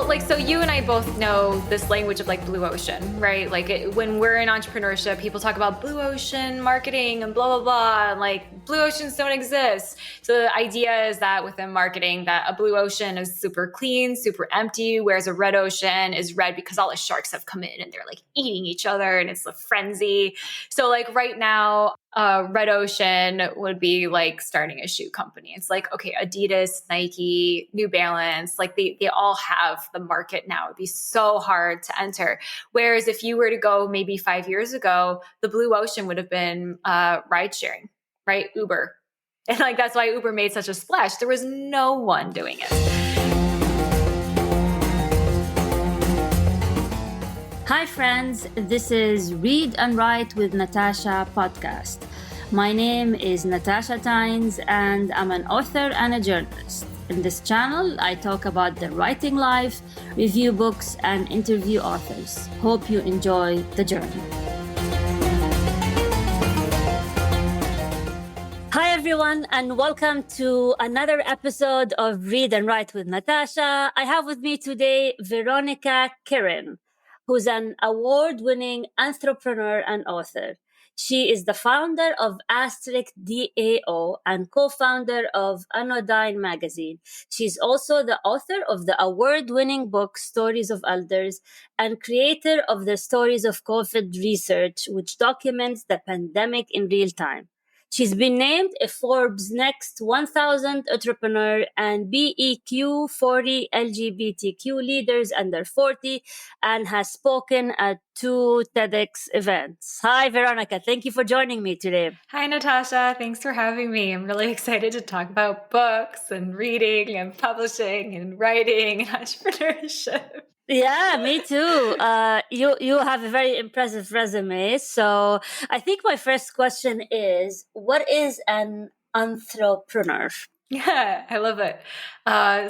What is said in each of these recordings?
So you and I both know this language of like blue ocean, right? When we're in entrepreneurship, people talk about blue ocean marketing and blah, blah, blah. And like blue oceans don't exist. So the idea is that within marketing, that a blue ocean is super clean, super empty, whereas a red ocean is red because all the sharks have come in and they're like eating each other and it's a frenzy. So like right now, red ocean would be like starting a shoe company. It's like, okay, Adidas, Nike, New Balance, like they all have the market now. It'd be so hard to enter. Whereas if you were to go maybe 5 years ago, the blue ocean would have been ride sharing, right? Uber. And like, that's why Uber made such a splash. There was no one doing it. Hi friends, this is Read and Write with Natasha podcast. My name is Natasha Tynes and I'm an author and a journalist. In this channel, I talk about the writing life, review books, and interview authors. Hope you enjoy the journey. Hi everyone, and welcome to another episode of Read and Write with Natasha. I have with me today Veronica Kirin, who's an award-winning entrepreneur and author. She is the founder of Asterisk DAO and co-founder of Anodyne magazine. She's also the author of the award-winning book Stories of Elders and creator of the Stories of COVID research, which documents the pandemic in real time. She's been named a Forbes Next 1000 Entrepreneur and BEQ 40 LGBTQ Leaders Under 40 and has spoken at 2 TEDx events. Hi, Veronica. Thank you for joining me today. Hi, Natasha. Thanks for having me. I'm really excited to talk about books and reading and publishing and writing and entrepreneurship. Yeah, me too. You have a very impressive resume. So I think my first question is, what is an entrepreneur? Yeah, I love it.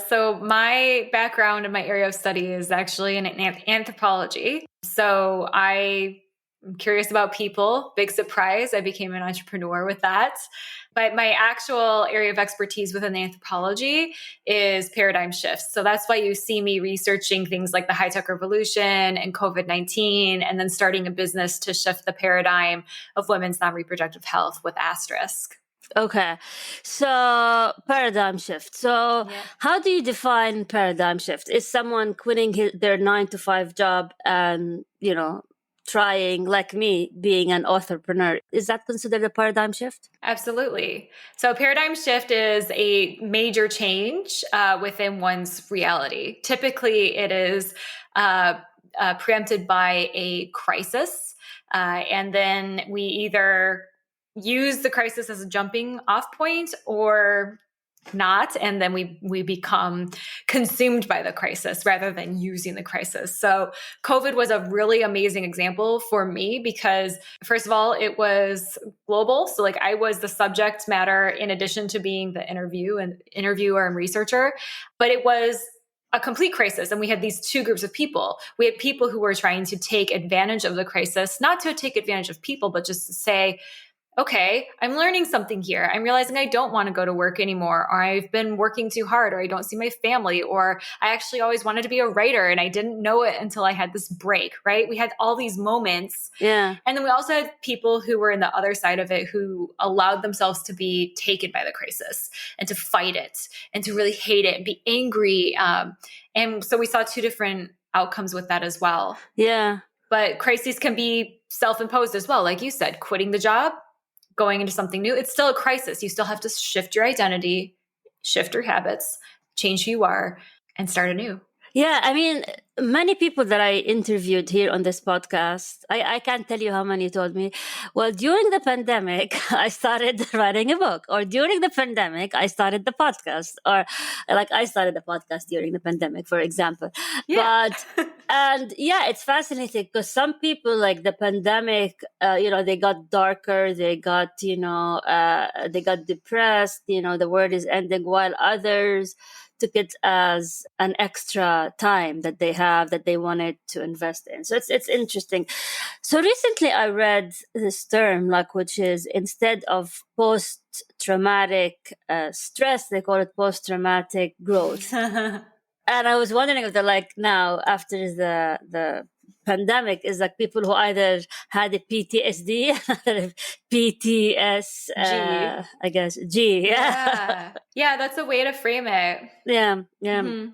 So my background and my area of study is actually in anthropology. So I'm curious about people. Big surprise, I became an entrepreneur with that. But my actual area of expertise within the anthropology is paradigm shifts. So that's why you see me researching things like the high-tech revolution and COVID-19, and then starting a business to shift the paradigm of women's non-reproductive health with Asterisk. Okay. So paradigm shift. So How do you define paradigm shift? Is someone quitting their 9-to-5 job and, trying, like me, being an authorpreneur? Is that considered a paradigm shift? Absolutely. So paradigm shift is a major change within one's reality. Typically, it is preempted by a crisis. And then we either use the crisis as a jumping off point or not, and then we become consumed by the crisis rather than using the crisis. So COVID was a really amazing example for me because, first of all, it was global. So like I was the subject matter in addition to being the interviewer and researcher, but it was a complete crisis. And we had these two groups of people. We had people who were trying to take advantage of the crisis, not to take advantage of people, but just to say, okay, I'm learning something here. I'm realizing I don't want to go to work anymore, or I've been working too hard, or I don't see my family, or I actually always wanted to be a writer and I didn't know it until I had this break, right? We had all these moments. Yeah. And then we also had people who were in the other side of it who allowed themselves to be taken by the crisis and to fight it and to really hate it and be angry. And so we saw two different outcomes with that as well. Yeah. But crises can be self-imposed as well. Like you said, quitting the job, going into something new, it's still a crisis. You still have to shift your identity, shift your habits, change who you are, and start anew. Yeah, I mean, many people that I interviewed here on this podcast, I can't tell you how many told me, well, during the pandemic, I started writing a book, or during the pandemic, I started the podcast, or like I started the podcast during the pandemic, for example. Yeah. And it's fascinating because some people, like the pandemic, they got darker, they got depressed, the world is ending, while others took it as an extra time that they have that they wanted to invest in. So it's interesting. So recently I read this term, which is, instead of post-traumatic stress, they call it post-traumatic growth. And I was wondering if they're like now after the pandemic is like people who either had a PTSD, PTS, G. I guess G. Yeah. Yeah. Yeah, that's a way to frame it. Yeah. Yeah. Hmm.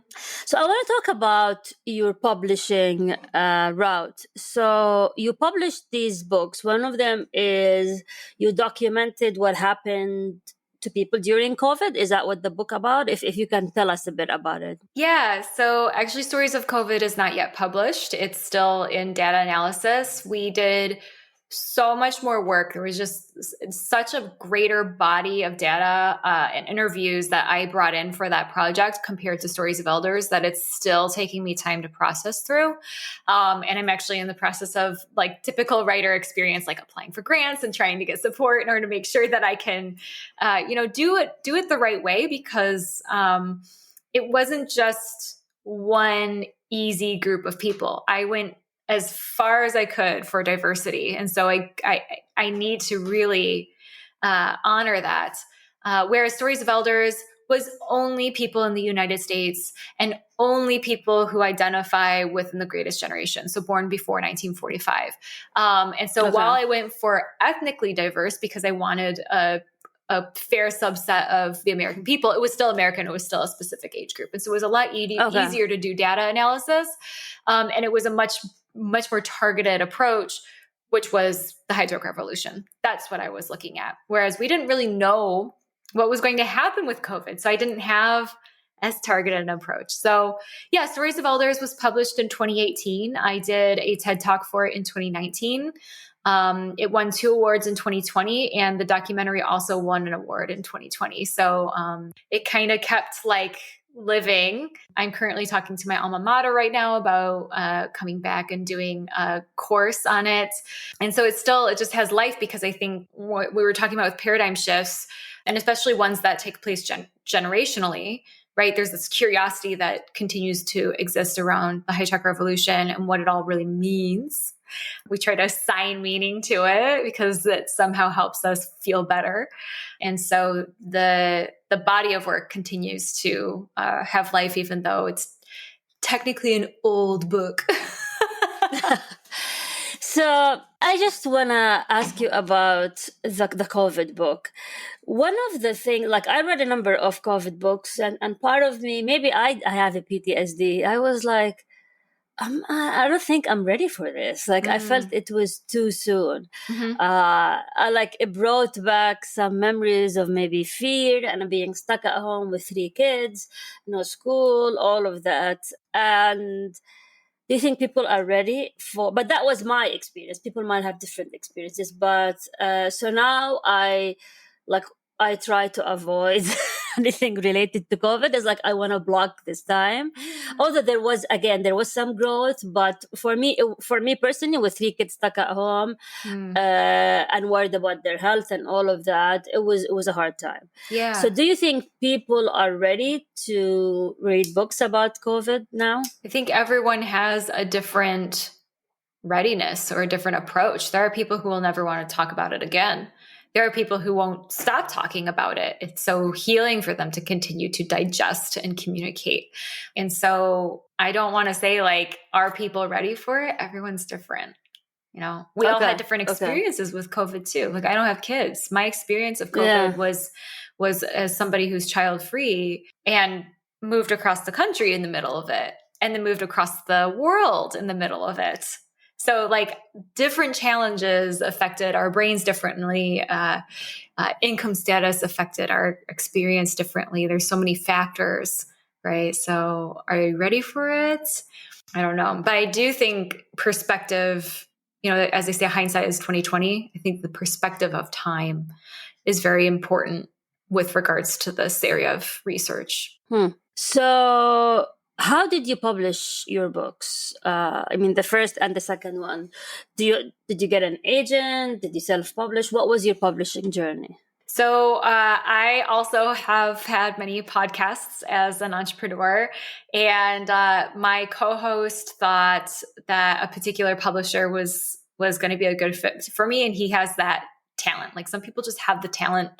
So I want to talk about your publishing route. So you published these books. One of them is you documented what happened to people during COVID. Is that what the book about? If you can tell us a bit about it. Yeah, so actually, Stories of COVID is not yet published. It's still in data analysis. We did so much more work. There was just such a greater body of data and interviews that I brought in for that project compared to Stories of Elders that it's still taking me time to process through. And I'm actually in the process of like typical writer experience, like applying for grants and trying to get support in order to make sure that I can, do it the right way because it wasn't just one easy group of people. I went as far as I could for diversity. And so I need to really honor that. Whereas Stories of Elders was only people in the United States and only people who identify within the greatest generation, so born before 1945. And so while I went for ethnically diverse because I wanted a fair subset of the American people, it was still American. It was still a specific age group. And so it was a lot easier to do data analysis. And it was a much more targeted approach, which was the hydrogen revolution. That's what I was looking at. Whereas we didn't really know what was going to happen with COVID. So I didn't have as targeted an approach. So yeah, Stories of Elders was published in 2018. I did a TED Talk for it in 2019. It won 2 awards in 2020, and the documentary also won an award in 2020. So it kind of kept like living. I'm currently talking to my alma mater right now about coming back and doing a course on it. And so it just has life because I think what we were talking about with paradigm shifts, and especially ones that take place generationally, right? There's this curiosity that continues to exist around the high-tech revolution and what it all really means. We try to assign meaning to it because it somehow helps us feel better. And so the body of work continues to have life, even though it's technically an old book. So I just want to ask you about the COVID book. One of the things, like I read a number of COVID books and part of me, maybe I have a PTSD. I was like, I don't think I'm ready for this. Like I felt it was too soon. Mm-hmm. It brought back some memories of maybe fear and being stuck at home with 3 kids, no school, all of that. And do you think people are ready for? But that was my experience. People might have different experiences. But so now I try to avoid anything related to COVID. It's like I want to block this time. Although there was some growth, but for me personally, with 3 kids stuck at home and worried about their health and all of that, it was a hard time. Yeah. So do you think people are ready to read books about COVID now? I think everyone has a different readiness or a different approach. There are people who will never want to talk about it again. There are people who won't stop talking about it. It's so healing for them to continue to digest and communicate. And so I don't want to say like, are people ready for it? Everyone's different. We all had different experiences with COVID too. Like I don't have kids. My experience of COVID was as somebody who's child free and moved across the country in the middle of it and then moved across the world in the middle of it. So like different challenges affected our brains differently. Income status affected our experience differently. There's so many factors, right? So are you ready for it? I don't know. But I do think perspective, as they say, hindsight is 2020. I think the perspective of time is very important with regards to this area of research. So how did you publish your books? The first and the second one. Did you get an agent? Did you self-publish? What was your publishing journey? So I also have had many podcasts as an entrepreneur, and my co-host thought that a particular publisher was going to be a good fit for me, and he has that talent. Like some people just have the talent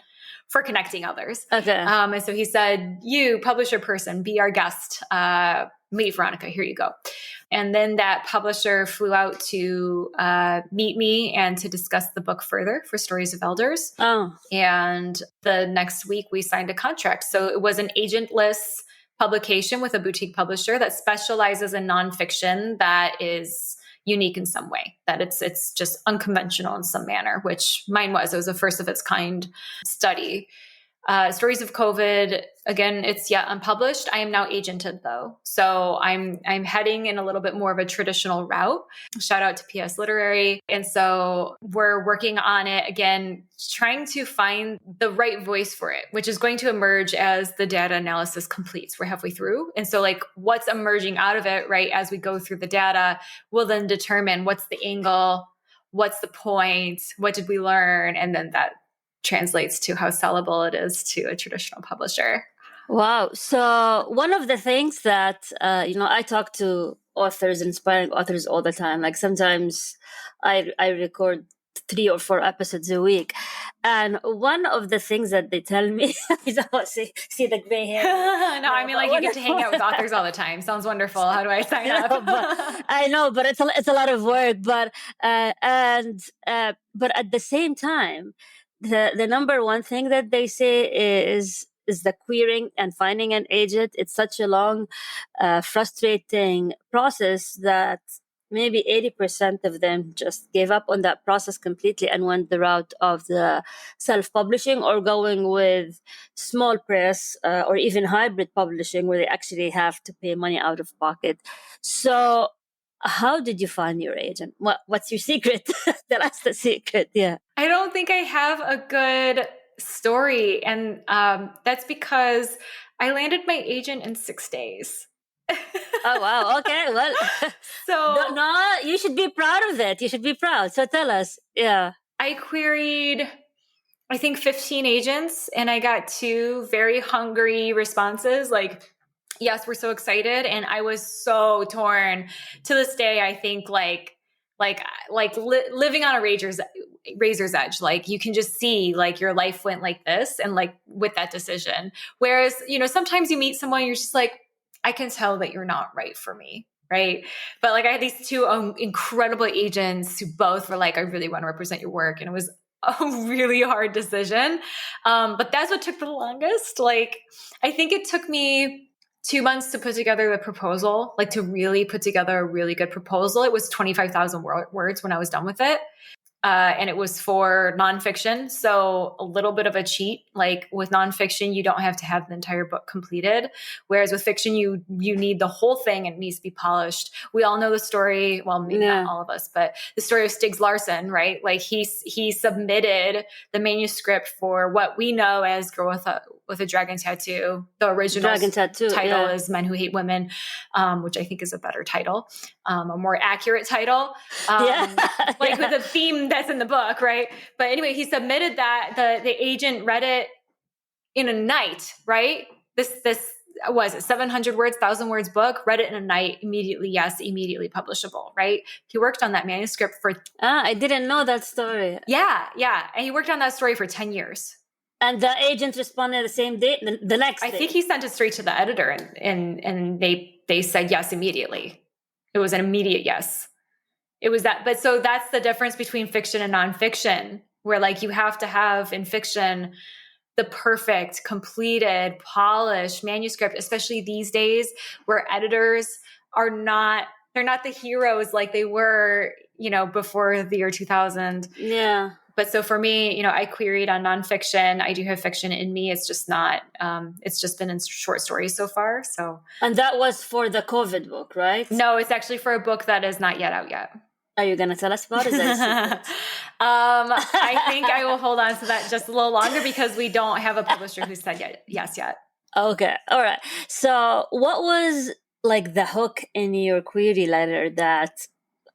for connecting others. Okay. And so he said, you publisher person, be our guest, meet Veronica, here you go. And then that publisher flew out to meet me and to discuss the book further for Stories of Elders. Oh. And the next week we signed a contract. So it was an agentless publication with a boutique publisher that specializes in nonfiction that is unique in some way, that it's just unconventional in some manner, which mine was. It was a first of its kind study. Stories of COVID, again, it's yet unpublished. I am now agented though. So I'm heading in a little bit more of a traditional route. Shout out to PS Literary. And so we're working on it again, trying to find the right voice for it, which is going to emerge as the data analysis completes. We're halfway through. And so like what's emerging out of it, right, as we go through the data, will then determine what's the angle, what's the point, what did we learn? And then that translates to how sellable it is to a traditional publisher. Wow. So one of the things that, I talk to authors, inspiring authors all the time. Like sometimes I record 3 or 4 episodes a week. And one of the things that they tell me is, see the gray hair. No, I mean, like you get to hang out with authors all the time. Sounds wonderful. How do I sign up? I know, but it's a lot of work. But at the same time, the number one thing that they say is the querying and finding an agent. It's such a long, frustrating process that maybe 80% of them just gave up on that process completely and went the route of the self-publishing or going with small press or even hybrid publishing where they actually have to pay money out of pocket. So how did you find your agent? What's your secret? Tell us the secret. Yeah. I don't think I have a good story. And that's because I landed my agent in 6 days. Oh, wow. Okay. Well, so no, you should be proud of it. You should be proud. So tell us. Yeah. I queried, I think 15 agents, and I got 2 very hungry responses. Like, yes, we're so excited. And I was so torn. To this day, I think living on a razor's edge. Like you can just see like your life went like this and like with that decision. Whereas, sometimes you meet someone, you're just like, I can tell that you're not right for me. Right. But like I had these 2 incredible agents who both were like, I really want to represent your work. And it was a really hard decision. But that's what took the longest. Like, I think it took me 2 months to put together the proposal, like to really put together a really good proposal. It was 25,000 words when I was done with it. And it was for nonfiction. So a little bit of a cheat. Like with nonfiction, you don't have to have the entire book completed. Whereas with fiction, you need the whole thing and it needs to be polished. We all know the story. Well, maybe not all of us, but the story of Stig Larsson, right? Like he submitted the manuscript for what we know as Girl with a Dragon Tattoo. The original Dragon Tattoo title is Men Who Hate Women, which I think is a better title, a more accurate title. With a theme that's in the book, right? But anyway, he submitted that. The agent read it in a night, right? This was it 700 words, 1,000 words book, read it in a night, immediately publishable, right? He worked on that manuscript for... I didn't know that story. Yeah. And he worked on that story for 10 years. And the agent responded the same day, the next day? I think he sent it straight to the editor and they said yes immediately. It was an immediate yes. It was that, but so that's the difference between fiction and nonfiction, where like you have to have in fiction the perfect, completed, polished manuscript, especially these days where editors they're not the heroes like they were, before the year 2000. Yeah. But so for me, I queried on nonfiction. I do have fiction in me. It's just not, it's just been in short stories so far. So. And that was for the COVID book, right? No, it's actually for a book that is not yet out yet. Are you going to tell us about it? I think I will hold on to that just a little longer because we don't have a publisher who said yes yet. Okay. All right. So what was like the hook in your query letter that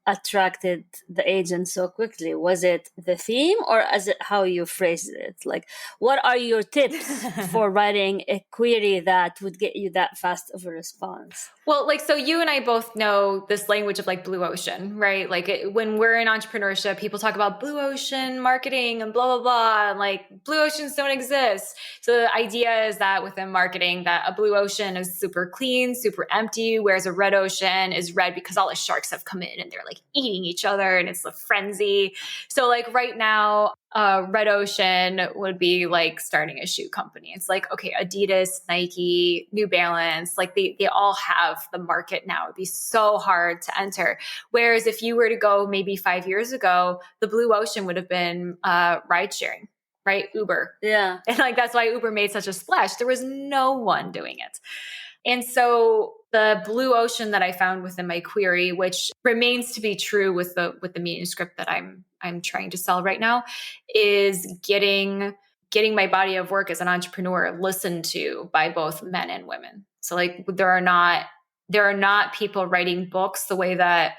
attracted the agent so quickly? Was it the theme, or is it how you phrased it? Like, what are your tips for writing a query that would get you that fast of a response? Well, like, so you and I both know this language of like blue ocean, right? Like when we're in entrepreneurship, people talk about blue ocean marketing and blah, blah, blah. And like blue oceans don't exist. So the idea is that within marketing, that a blue ocean is super clean, super empty, whereas a red ocean is red because all the sharks have come in and they're like eating each other and it's a frenzy. So like right now, red ocean would be like starting a shoe company. It's like, okay, Adidas, Nike, New Balance, like they all have the market now. It'd be so hard to enter. Whereas if you were to go maybe 5 years ago, the blue ocean would have been ride sharing, right? Uber. Yeah. And like that's why Uber made such a splash. There was no one doing it. And so the blue ocean that I found within my query, which remains to be true with the manuscript that I'm trying to sell right now, is getting my body of work as an entrepreneur listened to by both men and women. So like there are not people writing books the way that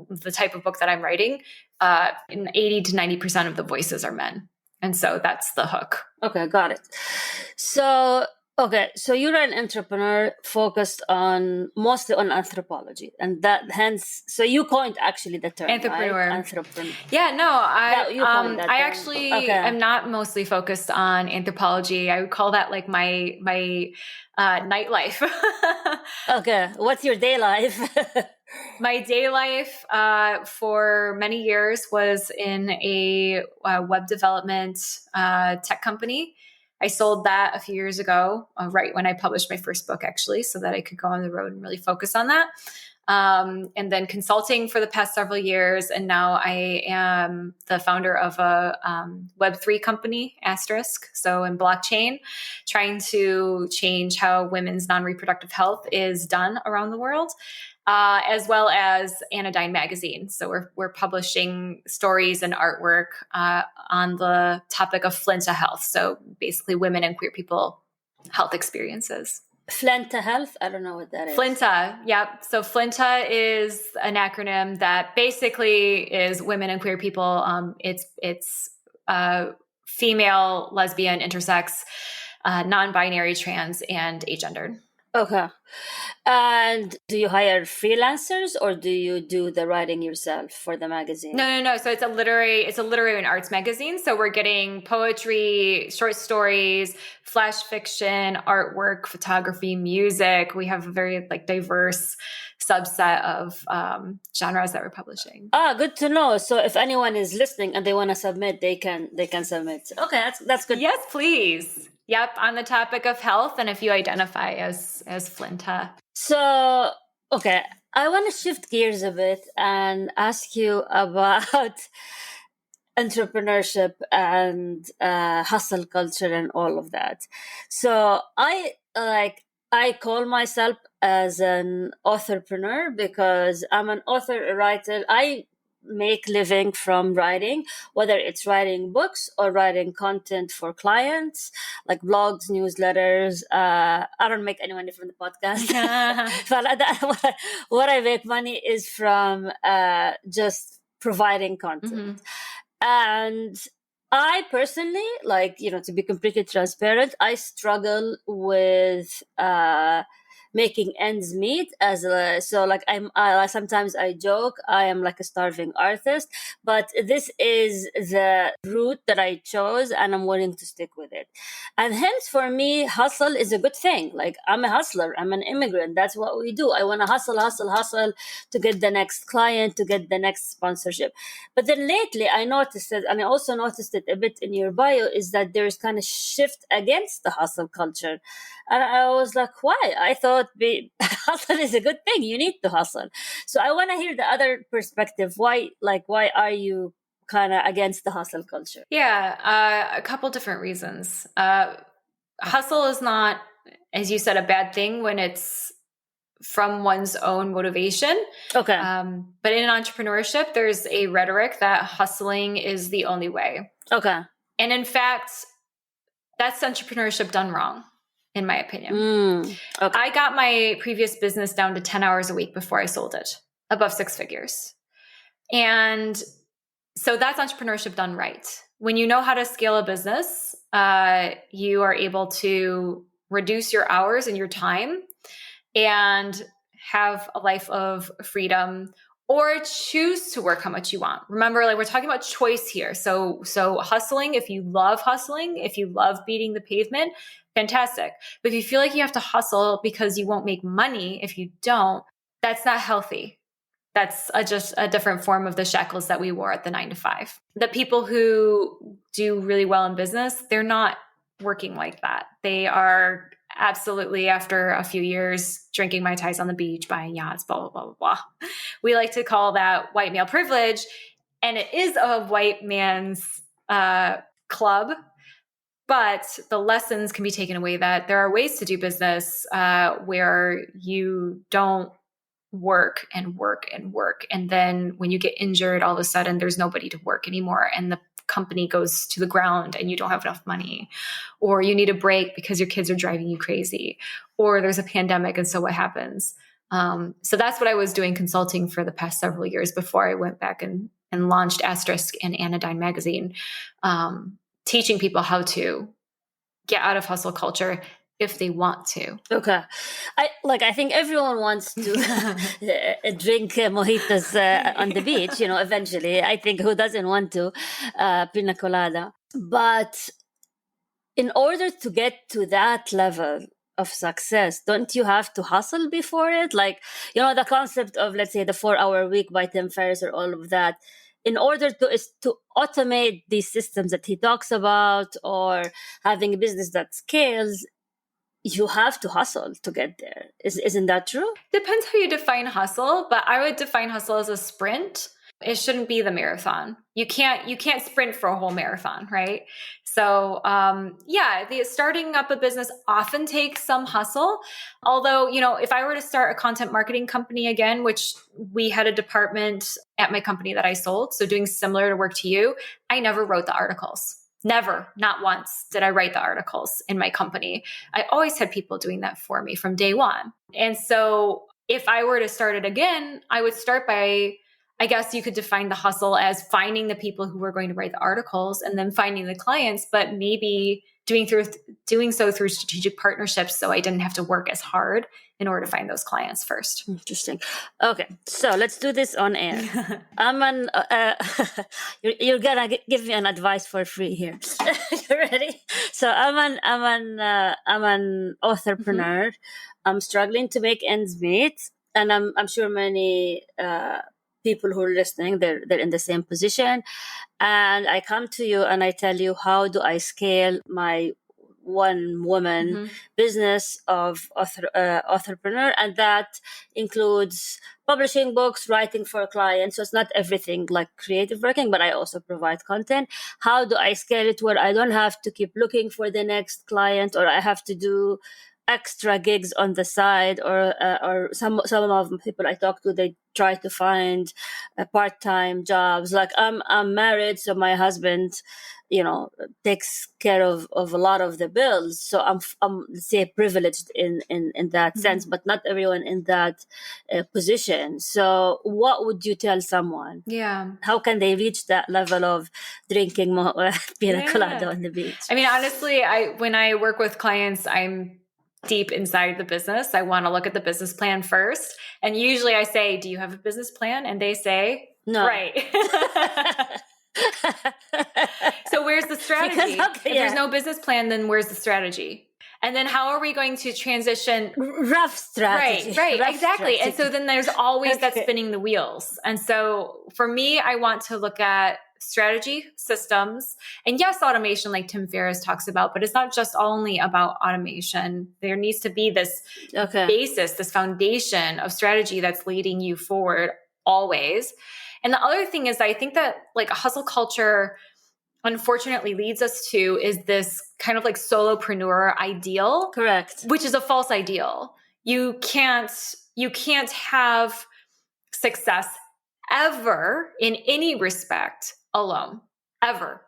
the type of book that I'm writing. 80 to 90% of the voices are men. And so that's the hook. Okay, got it. So you're an entrepreneur focused mostly on anthropology, and that hence, so you coined actually the term Entrepreneur. Right? Entrepreneur. Yeah, no, I actually am not mostly focused on anthropology. I would call that like my nightlife. Okay, what's your day life? My day life for many years was in a web development tech company. I sold that a few years ago, right when I published my first book, actually, so that I could go on the road and really focus on that. And then consulting for the past several years. And now I am the founder of a Web3 company, Asterisk, so in blockchain, trying to change how women's non-reproductive health is done around the world. As well as Anodyne magazine. So we're publishing stories and artwork on the topic of Flinta health. So basically women and queer people health experiences. Flinta health? I don't know what that is. Flinta, yep. So Flinta is an acronym that basically is women and queer people. It's female, lesbian, intersex, non-binary, trans, and agendered. Okay. And do you hire freelancers or do you do the writing yourself for the magazine? No. So it's a literary and arts magazine. So we're getting poetry, short stories, flash fiction, artwork, photography, music. We have a very like diverse subset of genres that we're publishing. Good to know. So if anyone is listening and they want to submit, they can submit. Okay, that's good. Yes, please. Yep, on the topic of health, and if you identify as Flinta. So, okay, I want to shift gears a bit and ask you about entrepreneurship and hustle culture and all of that. So I call myself as an authorpreneur because I'm an author, a writer. I make living from writing, whether it's writing books or writing content for clients like blogs, newsletters. I don't make any money from the podcast. But what I make money is from just providing content. Mm-hmm. And I personally, to be completely transparent, I struggle with making ends meet sometimes I joke I am like a starving artist, but this is the route that I chose and I'm willing to stick with it. And hence for me, hustle is a good thing. Like I'm a hustler, I'm an immigrant. That's what we do. I want to hustle to get the next client, to get the next sponsorship. But then lately I noticed it, and I also noticed it a bit in your bio, is that there's kind of shift against the hustle culture. And I was like, why? I thought hustle is a good thing. You need to hustle. So I want to hear the other perspective. Why are you kind of against the hustle culture? Yeah, a couple different reasons. Hustle is not, as you said, a bad thing when it's from one's own motivation. Okay. But in entrepreneurship, there's a rhetoric that hustling is the only way. Okay. And in fact, that's entrepreneurship done wrong, in my opinion. Okay. I got my previous business down to 10 hours a week before I sold it, above 6 figures. And so that's entrepreneurship done right. When you know how to scale a business, you are able to reduce your hours and your time and have a life of freedom, or choose to work how much you want. Remember, like, we're talking about choice here. So hustling, if you love hustling, if you love beating the pavement, fantastic. But if you feel like you have to hustle because you won't make money if you don't, that's not healthy. That's just a different form of the shackles that we wore at the 9 to 5. The people who do really well in business, they're not working like that. They are absolutely, after a few years, drinking Mai Tais on the beach, buying yachts, blah, blah, blah, blah, blah. We like to call that white male privilege. And it is a white man's club. But the lessons can be taken away that there are ways to do business where you don't work and work and work. And then when you get injured, all of a sudden there's nobody to work anymore. And the company goes to the ground and you don't have enough money, or you need a break because your kids are driving you crazy, or there's a pandemic. And so what happens? So that's what I was doing consulting for the past several years before I went back and launched Asterisk and Anodyne magazine, teaching people how to get out of hustle culture if they want to. Okay. I think everyone wants to drink mojitos on the beach, eventually. I think who doesn't want to pina colada? But in order to get to that level of success, don't you have to hustle before it? The concept of, let's say, the 4-hour week by Tim Ferriss or all of that, in order to automate these systems that he talks about, or having a business that scales, you have to hustle to get there. Isn't that true? Depends how you define hustle, but I would define hustle as a sprint. It shouldn't be the marathon. You can't sprint for a whole marathon, right? So, the starting up a business often takes some hustle. Although, if I were to start a content marketing company again, which we had a department at my company that I sold, so doing similar to work to you, I never wrote the articles. Never, not once did I write the articles in my company. I always had people doing that for me from day one. And so if I were to start it again, I would start by, I guess you could define the hustle as finding the people who were going to write the articles and then finding the clients, but maybe doing so through strategic partnerships, so I didn't have to work as hard in order to find those clients first. Interesting. Okay, so let's do this on air. You're gonna give me an advice for free here. You ready? So I'm an authorpreneur. I'm struggling to make ends meet, and I'm sure many people who are listening, they're in the same position. And I come to you and I tell you, how do I scale my one woman business of authorpreneur? And that includes publishing books, writing for clients. So it's not everything like creative working, but I also provide content. How do I scale it where I don't have to keep looking for the next client, or I have to do extra gigs on the side, or some of the people I talk to, they try to find part-time jobs. Like I'm married, so my husband, takes care of a lot of the bills. So I'm let's say privileged in that sense, but not everyone in that position. So what would you tell someone? Yeah. How can they reach that level of drinking pina colada on the beach? I mean, honestly, when I work with clients, I'm deep inside the business. I want to look at the business plan first. And usually I say, do you have a business plan? And they say, no. Right. So where's the strategy? If there's no business plan, then where's the strategy? And then how are we going to transition? Rough strategy. Right, exactly. Strategy. And so then there's always that spinning the wheels. And so for me, I want to look at strategy, systems, and yes, automation, like Tim Ferriss talks about, but it's not just only about automation. There needs to be this basis, this foundation of strategy that's leading you forward always. And the other thing is, I think that like a hustle culture unfortunately leads us to is this kind of like solopreneur ideal. Correct. Which is a false ideal. You can't have success ever in any respect alone, ever.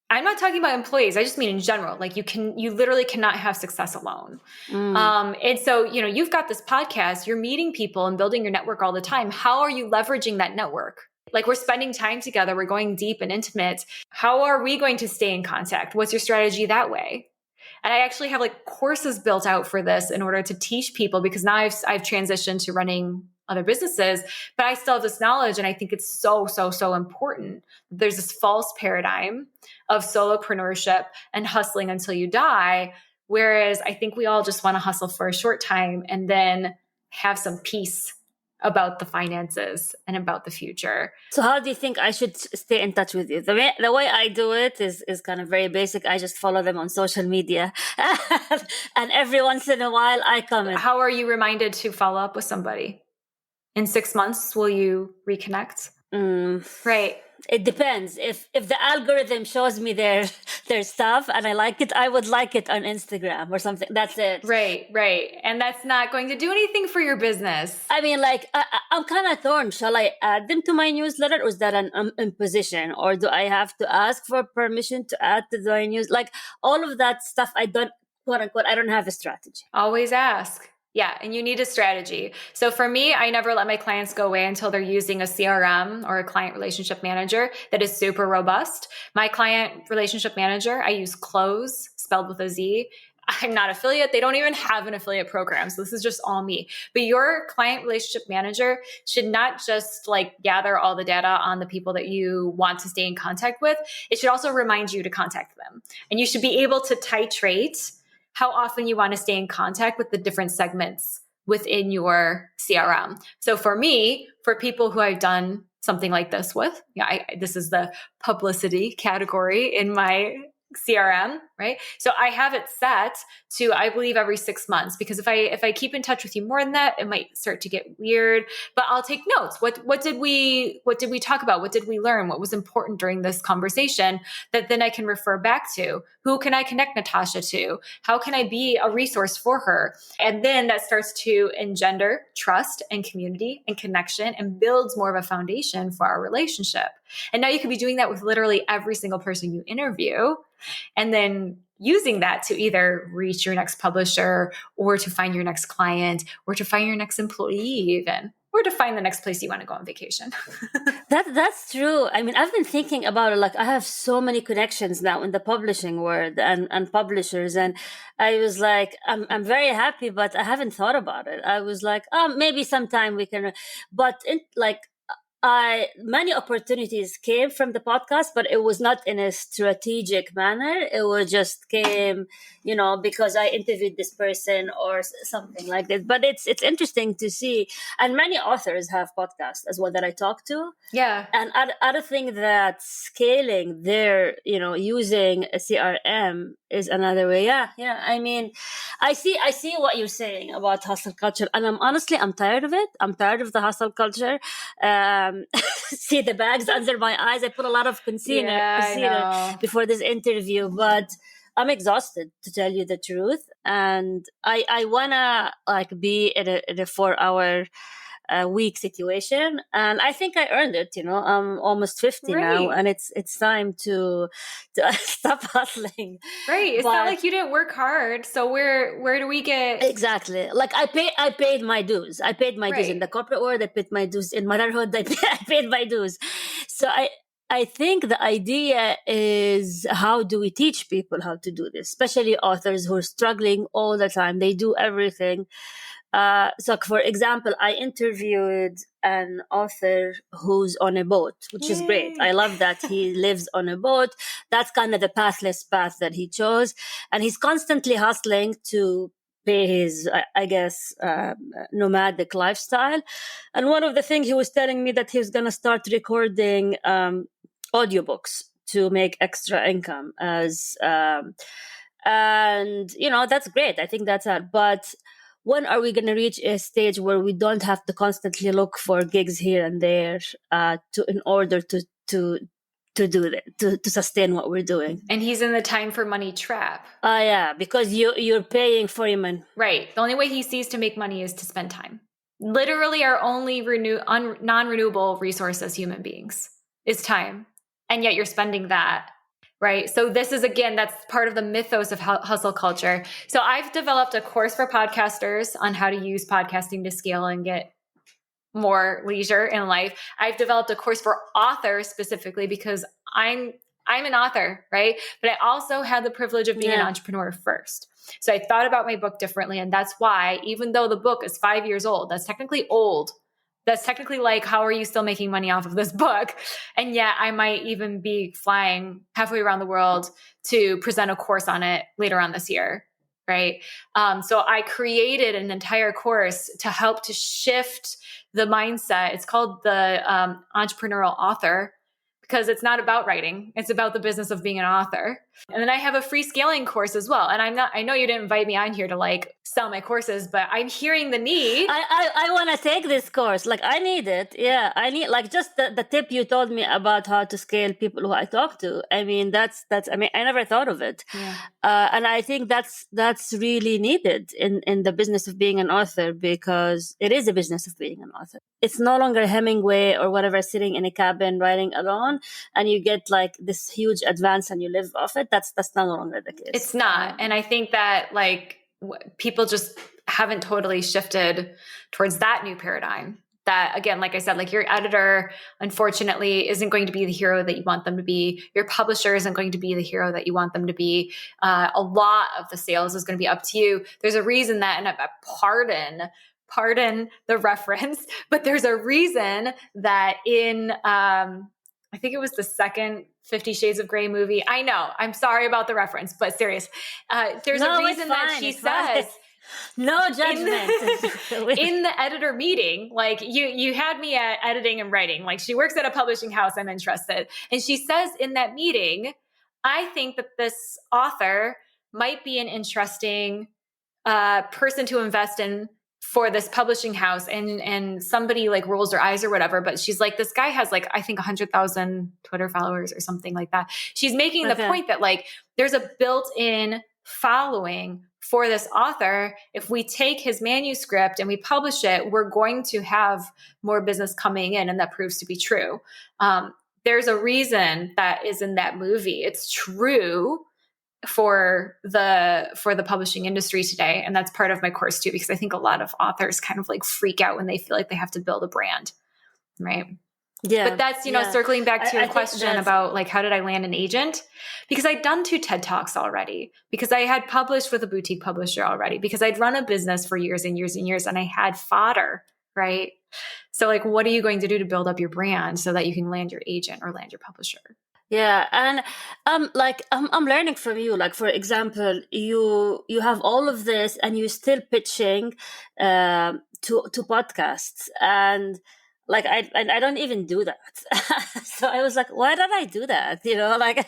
I'm not talking about employees. I just mean in general. Like you literally cannot have success alone. And so, you've got this podcast, you're meeting people and building your network all the time. How are you leveraging that network? Like we're spending time together. We're going deep and intimate. How are we going to stay in contact? What's your strategy that way? And I actually have like courses built out for this in order to teach people, because now I've transitioned to running other businesses, but I still have this knowledge. And I think it's so, so, so important. There's this false paradigm of solopreneurship and hustling until you die. Whereas I think we all just want to hustle for a short time and then have some peace about the finances and about the future. So how do you think I should stay in touch with you? The way I do it is kind of very basic. I just follow them on social media. And every once in a while I comment. How are you reminded to follow up with somebody? In 6 months, will you reconnect? Right. It depends. If the algorithm shows me their stuff and I like it, I would like it on Instagram or something. That's it. Right. And that's not going to do anything for your business. I mean, like, I'm kind of torn. Shall I add them to my newsletter, or is that an imposition? Or do I have to ask for permission to add to my news? Like, all of that stuff, I don't, quote unquote, I don't have a strategy. Always ask. Yeah. And you need a strategy. So for me, I never let my clients go away until they're using a CRM or a client relationship manager that is super robust. My client relationship manager, I use Close, spelled with a Z. I'm not affiliate. They don't even have an affiliate program. So this is just all me. But your client relationship manager should not just like gather all the data on the people that you want to stay in contact with. It should also remind you to contact them. And you should be able to titrate how often you want to stay in contact with the different segments within your CRM. So for me, for people who I've done something like this with, this is the publicity category in my CRM, right? So I have it set to, I believe, every 6 months, because if I keep in touch with you more than that, it might start to get weird. But I'll take notes. What did we talk about? What did we learn? What was important during this conversation that then I can refer back to? Who can I connect Natasha to? How can I be a resource for her? And then that starts to engender trust and community and connection and builds more of a foundation for our relationship. And now you could be doing that with literally every single person you interview, and then using that to either reach your next publisher, or to find your next client, or to find your next employee even, or to find the next place you want to go on vacation. That's true. I mean, I've been thinking about it. Like, I have so many connections now in the publishing world and publishers. And I was like, I'm very happy, but I haven't thought about it. I was like, maybe sometime we can, but many opportunities came from the podcast, but it was not in a strategic manner. It was just came, because I interviewed this person or something like that. But it's interesting to see. And many authors have podcasts as well that I talk to. Yeah. And other thing that scaling their, using a CRM is another way. Yeah. I mean, I see what you're saying about hustle culture. And I'm tired of it. I'm tired of the hustle culture. See the bags under my eyes. I put a lot of concealer before this interview, but I'm exhausted, to tell you the truth. And I wanna be in a 4-hour week situation, and I think I earned it. I'm almost 50 now, and it's time to stop hustling. Right. It's not like you didn't work hard. So where do we get exactly? Like I paid my dues. I paid my dues in the corporate world. I paid my dues in motherhood. I paid my dues. So I think the idea is, how do we teach people how to do this, especially authors who are struggling all the time? They do everything. So, for example, I interviewed an author who's on a boat, which is great. I love that he lives on a boat. That's kind of the pathless path that he chose. And he's constantly hustling to pay his, I guess, nomadic lifestyle. And one of the things he was telling me that he was going to start recording audiobooks to make extra income and, that's great. I think that's it. But when are we going to reach a stage where we don't have to constantly look for gigs here and there in order to do that, to sustain what we're doing? And he's in the time for money trap. Yeah, because you're paying for him. Right. The only way he sees to make money is to spend time. Literally, our only non-renewable resource as human beings is time. And yet you're spending that. Right. So this is, again, that's part of the mythos of hustle culture. So I've developed a course for podcasters on how to use podcasting to scale and get more leisure in life, I've developed a course for authors specifically because I'm an author, right? But I also had the privilege of being an entrepreneur first. So I thought about my book differently. And that's why, even though the book is 5 years old, that's technically old. That's technically like, how are you still making money off of this book? And yet I might even be flying halfway around the world to present a course on it later on this year. Right. So I created an entire course to help to shift the mindset. It's called the entrepreneurial author, because it's not about writing. It's about the business of being an author. And then I have a free scaling course as well. And I know you didn't invite me on here to like sell my courses, but I'm hearing the need. I want to take this course. Like I need it. Yeah. I need like just the tip you told me about how to scale people who I talk to. I mean, that's, I mean, I never thought of it. Yeah. And I think that's really needed in the business of being an author, because it is a business of being an author. It's no longer Hemingway or whatever sitting in a cabin writing alone and you get like this huge advance and you live off it. That's no longer the case. It's not. And I think that like people just haven't totally shifted towards that new paradigm. That again, like I said, like your editor, unfortunately, isn't going to be the hero that you want them to be. Your publisher isn't going to be the hero that you want them to be. A lot of the sales is going to be up to you. There's a reason that, and pardon the reference, but there's a reason that in, I think it was the second 50 Shades of Grey movie. I know, I'm sorry about the reference, but serious. There's a reason that she says, no judgment. In the editor meeting, like you had me at editing and writing, like she works at a publishing house, I'm interested. And she says in that meeting, I think that this author might be an interesting person to invest in for this publishing house. And somebody like rolls their eyes or whatever, but she's like, this guy has like, I think 100,000 Twitter followers or something like that. She's making the point that like, there's a built-in following for this author. If we take his manuscript and we publish it, we're going to have more business coming in. And that proves to be true. There's a reason that is in that movie. It's true for the publishing industry today. And that's part of my course too, because I think a lot of authors kind of like freak out when they feel like they have to build a brand. Right. Yeah. But that's, circling back to your question about like, how did I land an agent? Because I'd done 2 TED Talks already, because I had published with a boutique publisher already, because I'd run a business for years and years and years and I had fodder, right? So like, what are you going to do to build up your brand so that you can land your agent or land your publisher? Yeah. And I'm learning from you. Like, for example, you have all of this and you're still pitching to podcasts, and like I don't even do that. So I was like, why did I do that? Like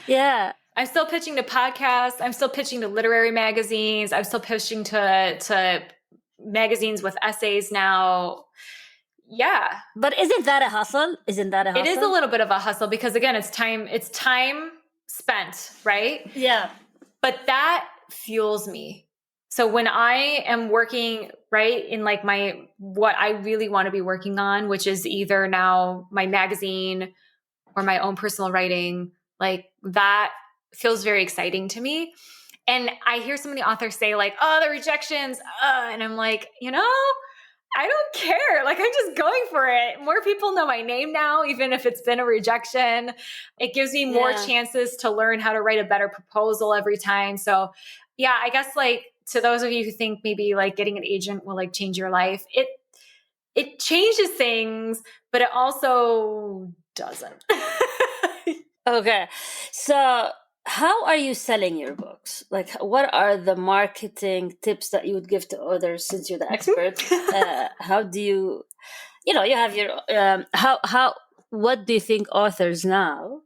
yeah. I'm still pitching to podcasts. I'm still pitching to literary magazines. I'm still pitching to magazines with essays now. Yeah. But isn't that a hustle? It is a little bit of a hustle, because again, it's time spent, right? Yeah. But that fuels me. So when I am working, right, in like what I really want to be working on, which is either now my magazine or my own personal writing, like that feels very exciting to me. And I hear so many authors say like, oh, the rejections, and I'm like, I don't care. Like, I'm just going for it. More people know my name now, even if it's been a rejection. It gives me more chances to learn how to write a better proposal every time. So yeah, I guess like to those of you who think maybe like getting an agent will like change your life, it changes things, but it also doesn't. Okay. So how are you selling your books? Like, what are the marketing tips that you would give to others, since you're the expert? How do you have your, what do you think authors now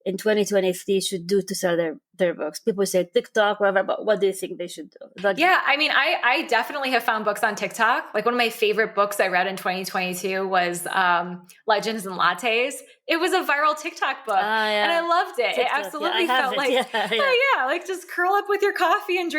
in 2023 should do to sell their books? People say TikTok, whatever, but what do you think they should do? Yeah, I mean, I definitely have found books on TikTok. Like one of my favorite books I read in 2022 was Legends and Lattes. It was a viral TikTok book, and I loved it. TikTok, it absolutely felt like, like just curl up with your coffee and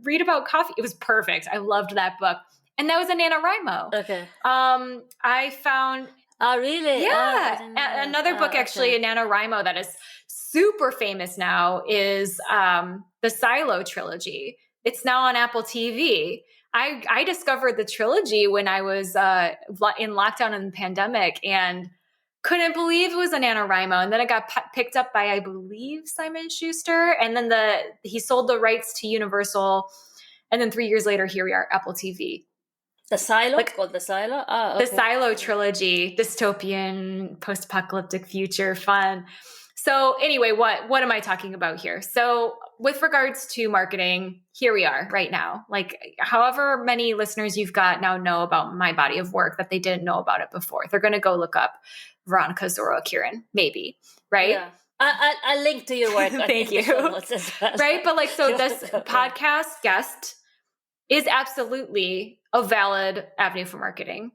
read about coffee. It was perfect. I loved that book. And that was a NaNoWriMo. Okay. I found... Oh, really? Yeah. Another book, actually, a NaNoWriMo that is super famous now is the Silo trilogy. It's now on Apple TV. I discovered the trilogy when I was in lockdown and pandemic and couldn't believe it was a NaNoWriMo. And then it got picked up by, I believe, Simon Schuster. And then he sold the rights to Universal. And then 3 years later, here we are, Apple TV. The Silo? Called the Silo? The Silo trilogy, dystopian, post-apocalyptic future, fun. So anyway, what am I talking about here? So with regards to marketing, here we are right now. Like however many listeners you've got now know about my body of work that they didn't know about it before. They're going to go look up Veronica Kirin, maybe, right? Yeah. I'll link to your work. Thank you. Well. Right? But like, so this podcast guest is absolutely a valid avenue for marketing.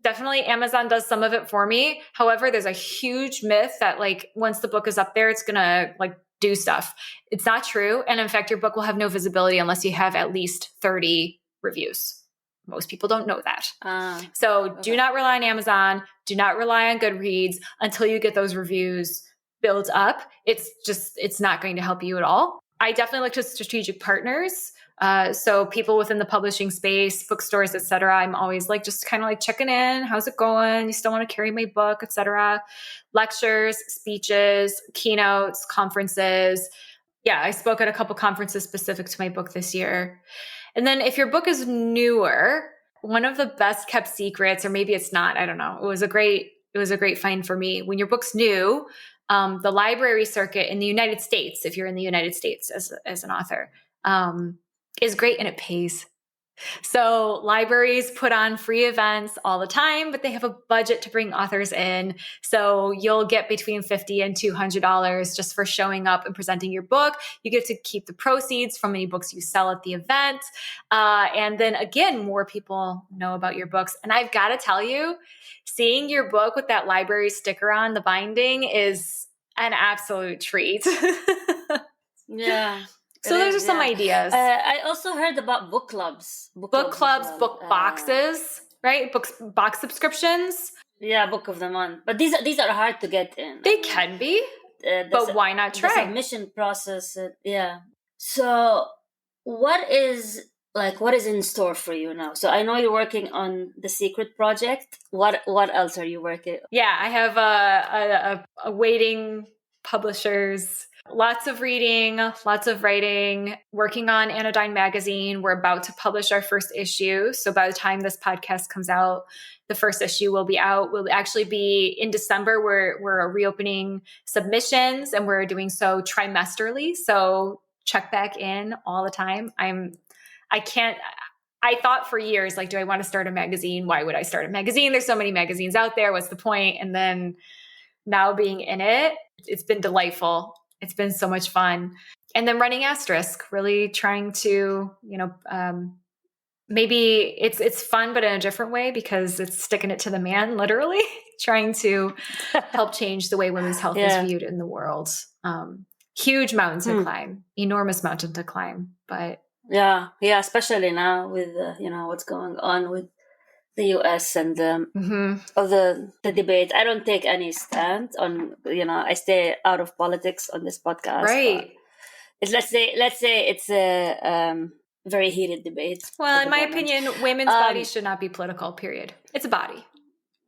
Definitely Amazon does some of it for me. However, there's a huge myth that like once the book is up there, it's going to like do stuff. It's not true. And in fact, your book will have no visibility unless you have at least 30 reviews. Most people don't know that. So do not rely on Amazon. Do not rely on Goodreads until you get those reviews built up. It's not going to help you at all. I definitely look to strategic partners. So people within the publishing space, bookstores, et cetera, I'm always like, just kind of like checking in. How's it going? You still want to carry my book, et cetera. Lectures, speeches, keynotes, conferences. Yeah, I spoke at a couple conferences specific to my book this year. And then if your book is newer, one of the best kept secrets, or maybe it's not, I don't know. It was a great find for me. When your book's new, the library circuit in the United States, if you're in the United States as an author, is great and it pays. So libraries put on free events all the time, but they have a budget to bring authors in. So you'll get between $50 and $200 just for showing up and presenting your book. You get to keep the proceeds from any books you sell at the event. And then again, more people know about your books. And I've got to tell you, seeing your book with that library sticker on the binding is an absolute treat. Yeah. So those are some ideas. I also heard about book clubs. Book clubs, book boxes, right? Box subscriptions. Yeah, book of the month. But these are hard to get in. They can be, but why not try? The submission process, yeah. So what is in store for you now? So I know you're working on the Secret Project. What else are you working? Yeah, I have a waiting publishers. Lots of reading, lots of writing, working on Anodyne Magazine. We're about to publish our first issue. So by the time this podcast comes out, the first issue will be out. We'll actually be in December. We're reopening submissions and we're doing so trimesterly. So check back in all the time. I thought for years, like, do I want to start a magazine? Why would I start a magazine? There's so many magazines out there. What's the point? And then now being in it, it's been delightful. It's been so much fun. And then running Asterisk, really trying to, maybe it's fun, but in a different way because it's sticking it to the man, literally trying to help change the way women's health is viewed in the world. Huge mountain to climb, enormous mountain to climb, but yeah, especially now with, what's going on with the US and all the debate. I don't take any stand on, I stay out of politics on this podcast. Right. Let's say it's a very heated debate. Well, in my opinion, women's bodies should not be political, period. It's a body.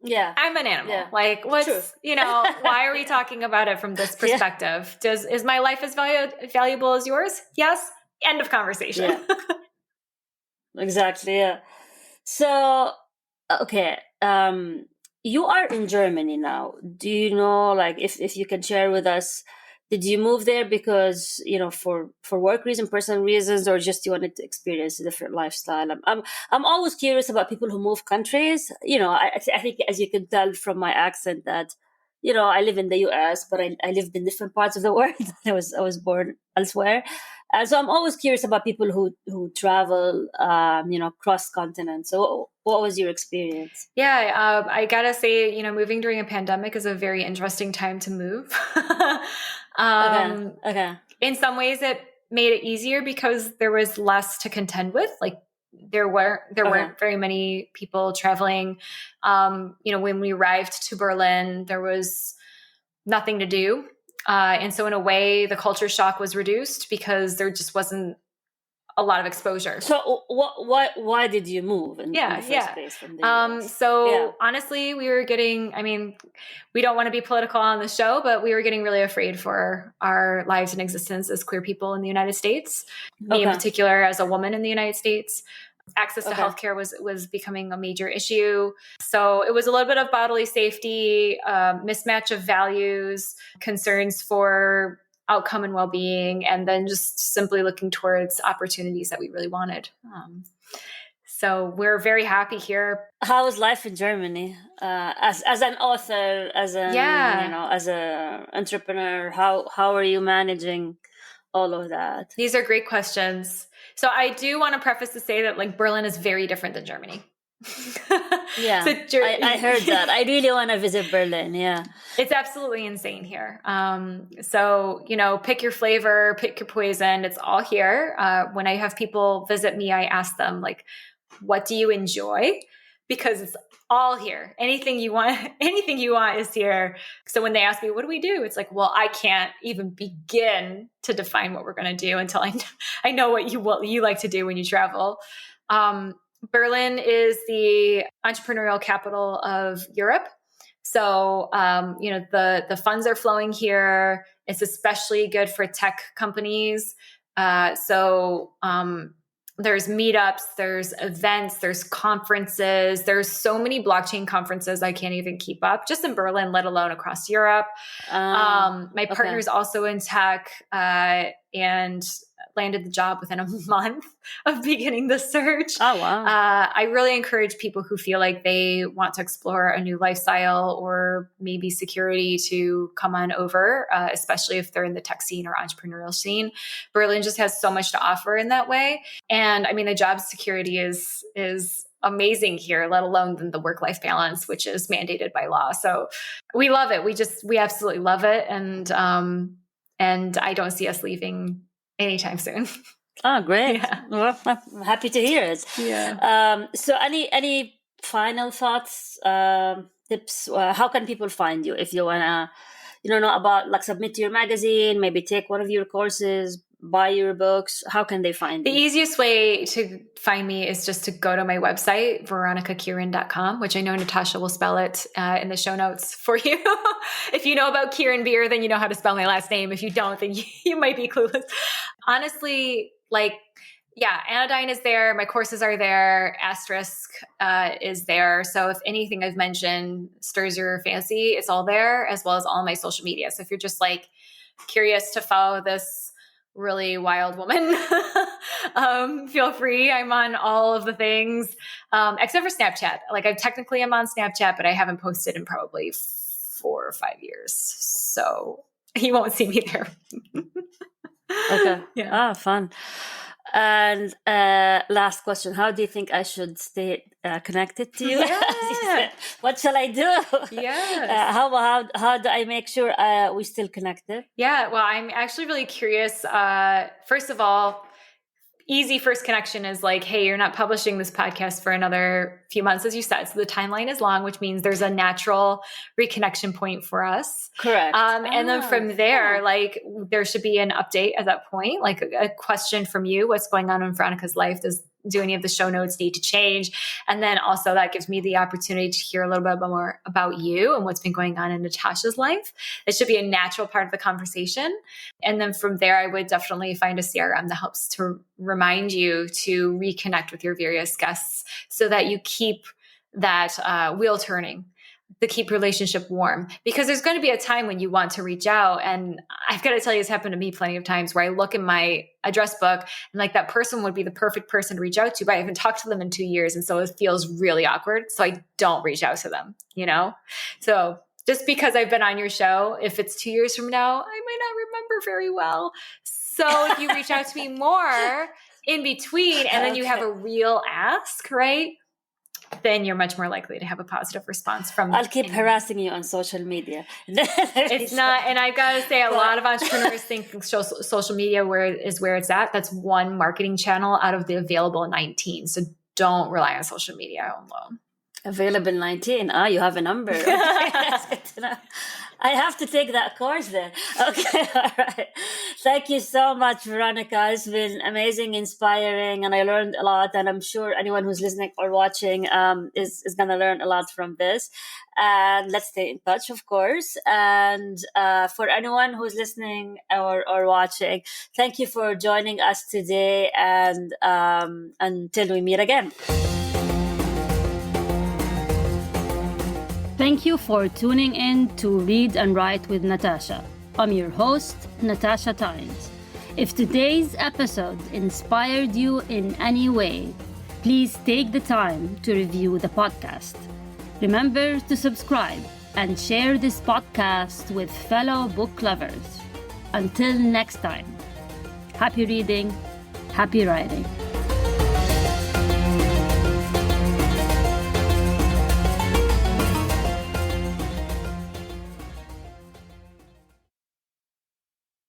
Yeah. I'm an animal. Yeah. Like what's, True. Why are we talking about it from this perspective? Is my life as valuable as yours? Yes. End of conversation. Yeah. Exactly. Yeah. So, okay. You are in Germany now. Do you know, like, if you can share with us, did you move there because, for work reasons, personal reasons, or just you wanted to experience a different lifestyle? I'm always curious about people who move countries. I think, as you can tell from my accent, that, I live in the US, but I lived in different parts of the world. I was born elsewhere. And so I'm always curious about people who travel, cross continent. So what was your experience? Yeah, I gotta say, moving during a pandemic is a very interesting time to move. Okay. In some ways, it made it easier because there was less to contend with. Like there weren't very many people traveling. When we arrived to Berlin, there was nothing to do. And so in a way, the culture shock was reduced because there just wasn't a lot of exposure. So why did you move in the first place from the US? So honestly, we were getting, we don't want to be political on the show, but we were getting really afraid for our lives and existence as queer people in the United States. Me in particular, as a woman in the United States. Access to healthcare was becoming a major issue. So it was a little bit of bodily safety, mismatch of values, concerns for outcome and well-being, and then just simply looking towards opportunities that we really wanted. So we're very happy here. How is life in Germany as an author, as an as an entrepreneur? How are you managing all of that? These are great questions. So I do want to preface to say that like Berlin is very different than Germany. Yeah, I heard that. I really want to visit Berlin. Yeah, it's absolutely insane here. So, pick your flavor, pick your poison. It's all here. When I have people visit me, I ask them like, what do you enjoy? Because it's all here. Anything you want is here. So when they ask me, what do we do? It's like, well, I can't even begin to define what we're going to do until I know what you like to do when you travel. Berlin is the entrepreneurial capital of Europe. So, the funds are flowing here. It's especially good for tech companies. There's meetups, there's events, there's conferences. There's so many blockchain conferences I can't even keep up, just in Berlin, let alone across Europe. My partner's also in tech and landed the job within a month of beginning the search. Oh, wow. I really encourage people who feel like they want to explore a new lifestyle or maybe security to come on over, especially if they're in the tech scene or entrepreneurial scene. Berlin just has so much to offer in that way. And the job security is amazing here, let alone the work-life balance, which is mandated by law. So we love it. We absolutely love it. And I don't see us leaving anytime soon. Oh, great. Yeah. Well, I'm happy to hear it. Yeah. So any final thoughts, tips? How can people find you if you want to, know about, like, submit to your magazine, maybe take one of your courses, buy your books? How can they find you? The easiest way to find me is just to go to my website, veronicakirin.com, which I know Natasha will spell it in the show notes for you. If you know about Kirin beer, then you know how to spell my last name. If you don't, then you might be clueless. Honestly, Anodyne is there. My courses are there. Asterisk is there. So if anything I've mentioned stirs your fancy, it's all there, as well as all my social media. So if you're just curious to follow this really wild woman, feel free. I'm on all of the things, except for Snapchat. I'm on Snapchat, but I haven't posted in probably 4 or 5 years. So you won't see me there. Okay. Yeah. Fun. And last question: how do you think I should stay connected to you? Yeah. What shall I do? Yes. How do I make sure we still connected? Yeah. Well, I'm actually really curious. First of all, easy first connection is hey, you're not publishing this podcast for another few months, as you said. So the timeline is long, which means there's a natural reconnection point for us. Correct. And then from there, there should be an update at that point, a question from you. What's going on in Veronica's life? Do any of the show notes need to change? And then also that gives me the opportunity to hear a little bit more about you and what's been going on in Natasha's life. It should be a natural part of the conversation. And then from there, I would definitely find a CRM that helps to remind you to reconnect with your various guests so that you keep that wheel turning, to keep relationship warm, because there's going to be a time when you want to reach out. And I've got to tell you, it's happened to me plenty of times where I look in my address book and that person would be the perfect person to reach out to, but I haven't talked to them in 2 years. And so it feels really awkward. So I don't reach out to them, So just because I've been on your show, if it's 2 years from now, I might not remember very well. So if you reach out to me more in between, and then you have a real ask, right? Then you're much more likely to have a positive response from. I'll keep harassing you on social media. It's not, and I've got to say, a lot of entrepreneurs think social media is where it's at. That's one marketing channel out of the available 19. So don't rely on social media alone. Available 19. You have a number. Okay. That's good to know. I have to take that course then. Okay, all right. Thank you so much, Veronica. It's been amazing, inspiring, and I learned a lot. And I'm sure anyone who's listening or watching is going to learn a lot from this. And let's stay in touch, of course. And for anyone who's listening or watching, thank you for joining us today. And until we meet again. Thank you for tuning in to Read and Write with Natasha. I'm your host, Natasha Tynes. If today's episode inspired you in any way, please take the time to review the podcast. Remember to subscribe and share this podcast with fellow book lovers. Until next time, happy reading, happy writing.